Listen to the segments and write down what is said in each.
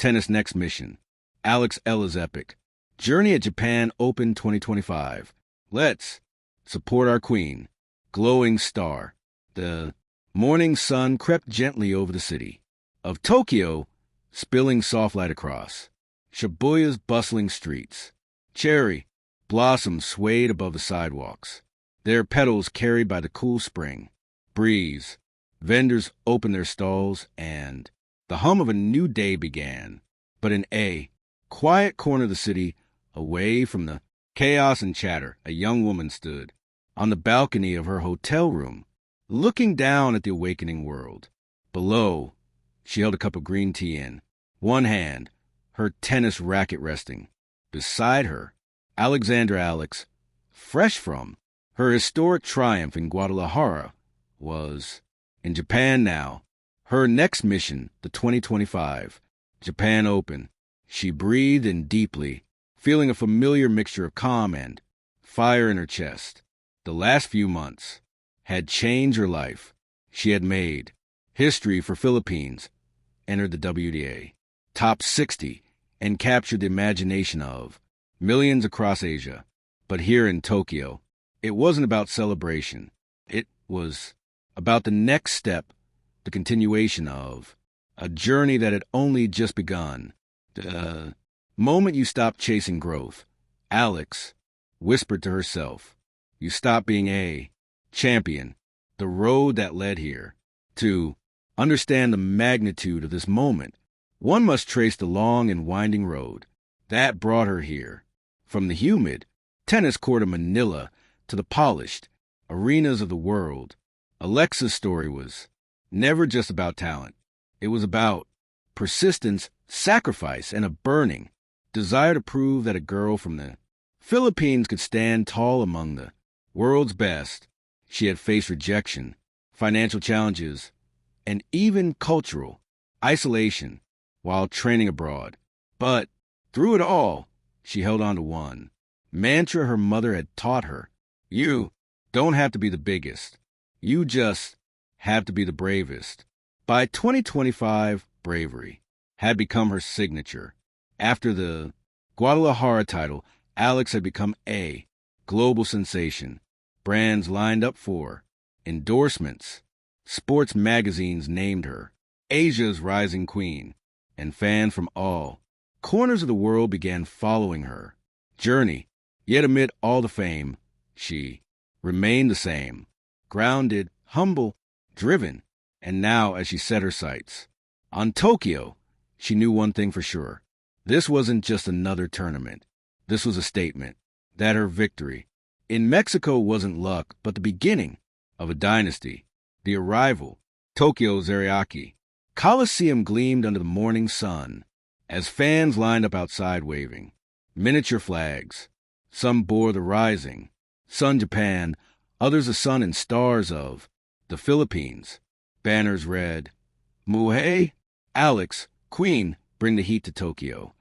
Tennis next mission. Alex Eala's epic. Journey at Japan Open 2025. Let's support our queen. Glowing star. The morning sun crept gently over the city. Of Tokyo, spilling soft light across. Shibuya's bustling streets. Cherry blossoms swayed above the sidewalks, their petals carried by the cool spring breeze. Vendors opened their stalls, and the hum of a new day began. But in a quiet corner of the city, away from the chaos and chatter, a young woman stood on the balcony of her hotel room, looking down at the awakening world. Below, she held a cup of green tea in one hand, her tennis racket resting. Beside her, Alex, fresh from her historic triumph in Guadalajara, was in Japan now. Her next mission, the 2025 Japan Open. She breathed in deeply, feeling a familiar mixture of calm and fire in her chest. The last few months had changed her life. She had made history for Philippines, entered the WTA top 60, and captured the imagination of millions across Asia. But here in Tokyo, it wasn't about celebration. It was about the next step, the continuation of a journey that had only just begun. The moment you stop chasing growth, Alex whispered to herself, you stop being a champion. The road that led here. To understand the magnitude of this moment, one must trace the long and winding road that brought her here. From the humid tennis court of Manila to the polished arenas of the world, Alexa's story was never just about talent. It was about persistence, sacrifice, and a burning desire to prove that a girl from the Philippines could stand tall among the world's best. She had faced rejection, financial challenges, and even cultural isolation while training abroad. But through it all, she held on to one mantra her mother had taught her. You don't have to be the biggest. You just have to be the bravest. By 2025, bravery had become her signature. After the Guadalajara title, Alex had become a global sensation. Brands lined up for endorsements. Sports magazines named her Asia's rising queen, and fans from all corners of the world began following her journey. Yet amid all the fame, she remained the same, grounded, humble, driven. And now, as she set her sights on Tokyo, she knew one thing for sure. This wasn't just another tournament. This was a statement that her victory in Mexico wasn't luck, but the beginning of a dynasty. The arrival, Tokyo's Ariake Coliseum gleamed under the morning sun as fans lined up outside waving miniature flags. Some bore the rising sun Japan, others the sun and stars of the Philippines. Banners read, Muhei, Alex, Queen, bring the heat to Tokyo.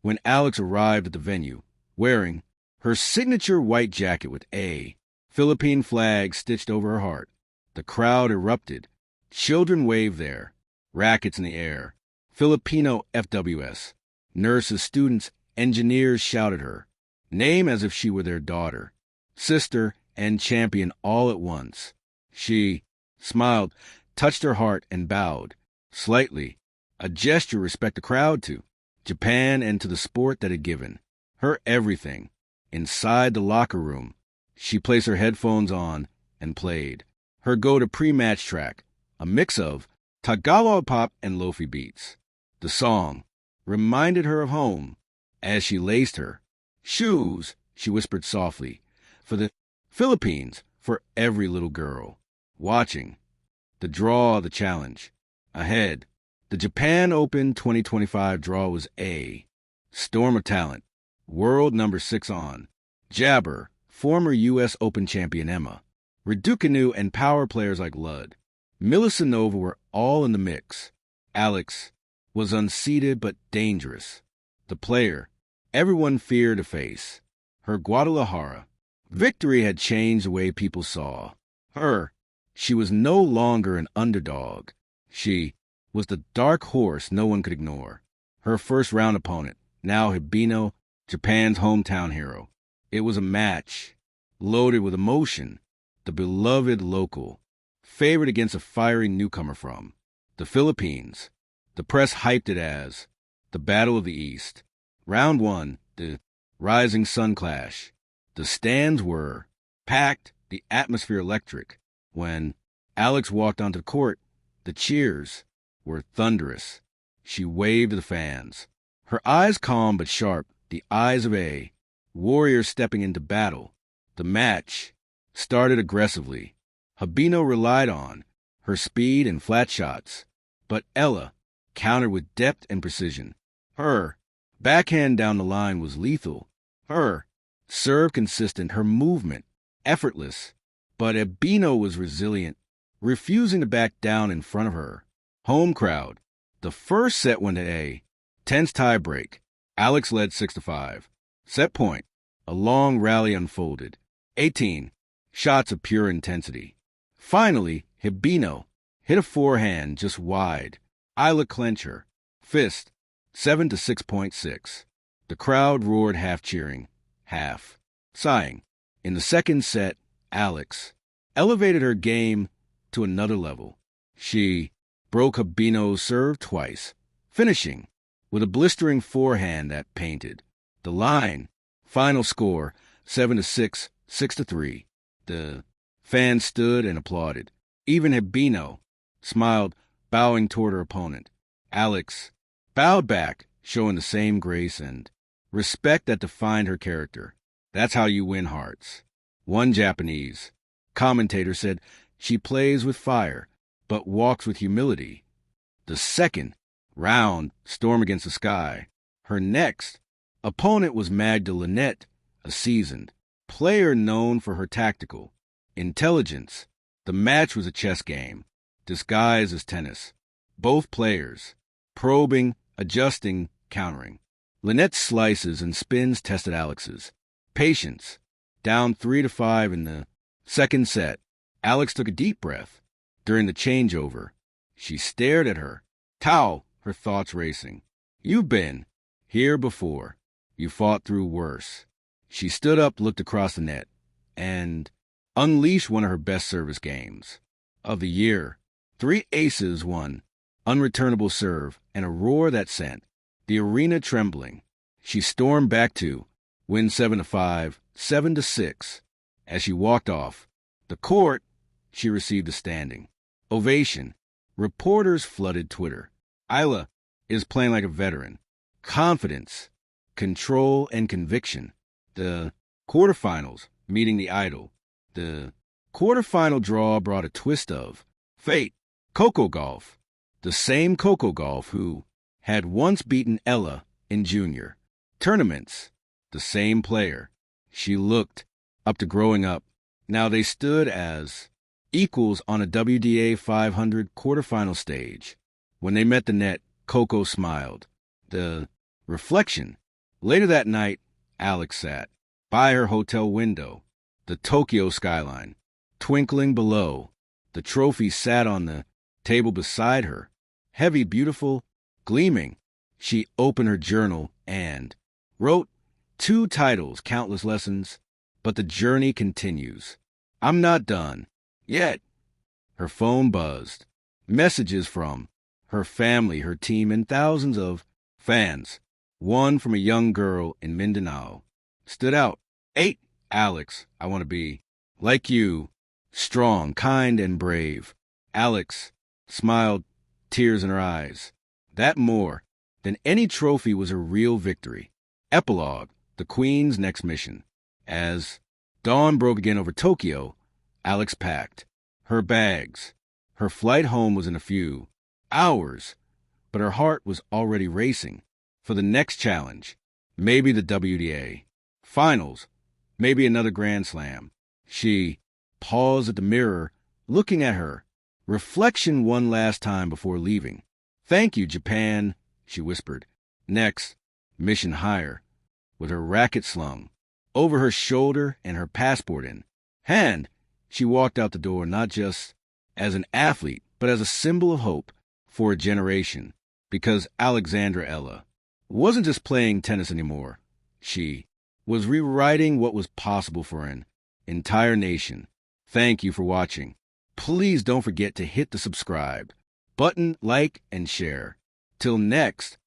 When Alex arrived at the venue, wearing her signature white jacket with a Philippine flag stitched over her heart, the crowd erupted. Children waved their rackets in the air. Filipino FWS. Nurses, students, engineers shouted her name as if she were their daughter, sister, and champion all at once. She smiled, touched her heart, and bowed slightly, a gesture respect the crowd to Japan and to the sport that had given her everything. Inside the locker room, she placed her headphones on and played her go-to pre-match track, a mix of Tagalog pop and lofi beats. The song reminded her of home. As she laced her shoes, she whispered softly, for the Philippines, for every little girl watching. The draw, the challenge. Ahead, the Japan Open 2025 draw was a storm of talent. World number 6 on Jabber, former U.S. Open champion Emma, Raducanu, and power players like Lud, Milisanova were all in the mix. Alex was unseated but dangerous. The player everyone feared to face. Her Guadalajara victory had changed the way people saw her. She was no longer an underdog. She was the dark horse no one could ignore. Her first round opponent, now Hibino, Japan's hometown hero. It was a match loaded with emotion. The beloved local, favored against a fiery newcomer from the Philippines. The press hyped it as the Battle of the East. Round 1, the Rising Sun Clash. The stands were packed, the atmosphere electric. When Alex walked onto the court, the cheers were thunderous. She waved to the fans. Her eyes calm but sharp, the eyes of a warrior stepping into battle. The match started aggressively. Hibino relied on her speed and flat shots, but Ella countered with depth and precision. Her backhand down the line was lethal. Her serve consistent, her movement effortless. But Hibino was resilient, refusing to back down in front of her home crowd. The first set went to a tense tie break. Alex led 6-5. Set point. A long rally unfolded. 18 shots of pure intensity. Finally, Hibino hit a forehand just wide. Eala clenched her fist, 7-6.6. The crowd roared, half cheering, half sighing. In the second set, Alex elevated her game to another level. She broke Hibino's serve twice, finishing with a blistering forehand that painted the line. Final score, 7-6, 6-3. The fans stood and applauded. Even Hibino smiled, bowing toward her opponent. Alex bowed back, showing the same grace and respect that defined her character. That's how you win hearts. One Japanese commentator said, she plays with fire, but walks with humility. The second round stormed against the sky. Her next opponent was Magda Lynette, a seasoned player known for her tactical intelligence. The match was a chess game, disguised as tennis. Both players probing, adjusting, countering. Lynette's slices and spins tested Alex's patience. Down 3-5 in the second set, Alex took a deep breath. During the changeover, she stared at her towel, her thoughts racing. You've been here before. You fought through worse. She stood up, looked across the net, and unleashed one of her best service games of the year. 3 aces, one unreturnable serve, and a roar that sent the arena trembling. She stormed back to win 7-5, 7-6. As she walked off the court, she received a standing ovation. Reporters flooded Twitter. Eala is playing like a veteran. Confidence, control, and conviction. The quarterfinals meeting the idol. The quarterfinal draw brought a twist of fate. Coco Gauff, the same Coco Gauff who had once beaten Ella in junior tournaments. The same player she looked up to growing up. Now they stood as equals on a WDA 500 quarterfinal stage. When they met the net, Coco smiled. The reflection. Later that night, Alex sat by her hotel window, the Tokyo skyline twinkling below. The trophy sat on the table beside her, heavy, beautiful, gleaming. She opened her journal and wrote 2 titles, countless lessons, but the journey continues. I'm not done yet. Her phone buzzed. Messages from her family, her team, and thousands of fans. One from a young girl in Mindanao stood out. 8. Alex, I want to be like you, strong, kind, and brave. Alex smiled, tears in her eyes. That more than any trophy was a real victory. Epilogue, the Queen's next mission. As dawn broke again over Tokyo, Alex packed her bags. Her flight home was in a few hours, but her heart was already racing for the next challenge. Maybe the WDA finals, maybe another Grand Slam. She paused at the mirror, looking at her reflection one last time before leaving. Thank you, Japan, she whispered. Next, mission higher. With her racket slung over her shoulder and her passport in hand, she walked out the door not just as an athlete, but as a symbol of hope for a generation. Because Alexandra Eala wasn't just playing tennis anymore. She was rewriting what was possible for an entire nation. Thank you for watching. Please don't forget to hit the subscribe button, like, and share. Till next,